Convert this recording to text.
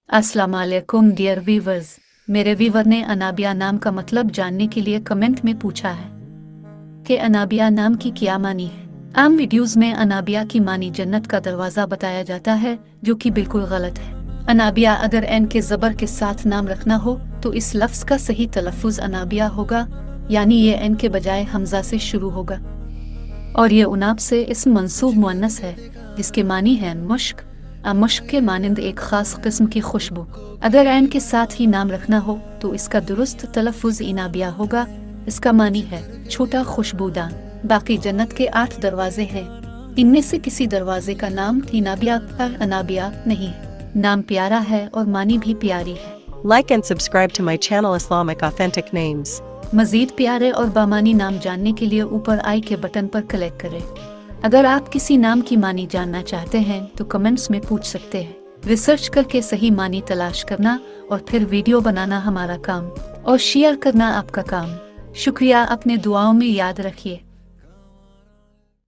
अस्सलाम वालेकुम dear viewers. मेरे व्यूवर ने अनाबिया नाम का मतलब जानने के लिए कमेंट में पूछा है कि अनाबिया नाम की क्या मानी है। आम वीडियोस में अनाबिया की मानी जन्नत का दरवाज़ा बताया जाता है, जो कि बिल्कुल गलत है। अनाबिया अगर एन के ज़बर के साथ नाम रखना हो तो इस लफ्ज़ का सही तलफ़ुज़ अनाबिया होगा, यानी ये एन के बजाय हमज़ा से शुरू होगा। और ये उनाब से इस्म मंसूब मुअन्नस है, जिसके मानी है मुश्क। मुश्क के मानिंद एक ख़ास किस्म की खुशबू। अगर ऐन के साथ ही नाम रखना हो तो इसका दुरुस्त तलफ़ुज़ इनाबिया होगा। इसका मानी है छोटा खुशबूदान। बाकी जन्नत के 8 दरवाजे हैं, इनमें से किसी दरवाजे का नाम इनाबिया पर अनाबिया नहीं है। नाम प्यारा है और मानी भी प्यारी है। Like and subscribe to my channel Islamic Authentic Names. मज़ीद प्यारे और बामानी नाम जानने के लिए ऊपर आई के बटन पर क्लिक करें। अगर आप किसी नाम की मानी जानना चाहते हैं तो कमेंट्स में पूछ सकते हैं। रिसर्च करके सही मानी तलाश करना और फिर वीडियो बनाना हमारा काम और शेयर करना आपका काम। शुक्रिया, अपने दुआओं में याद रखिए।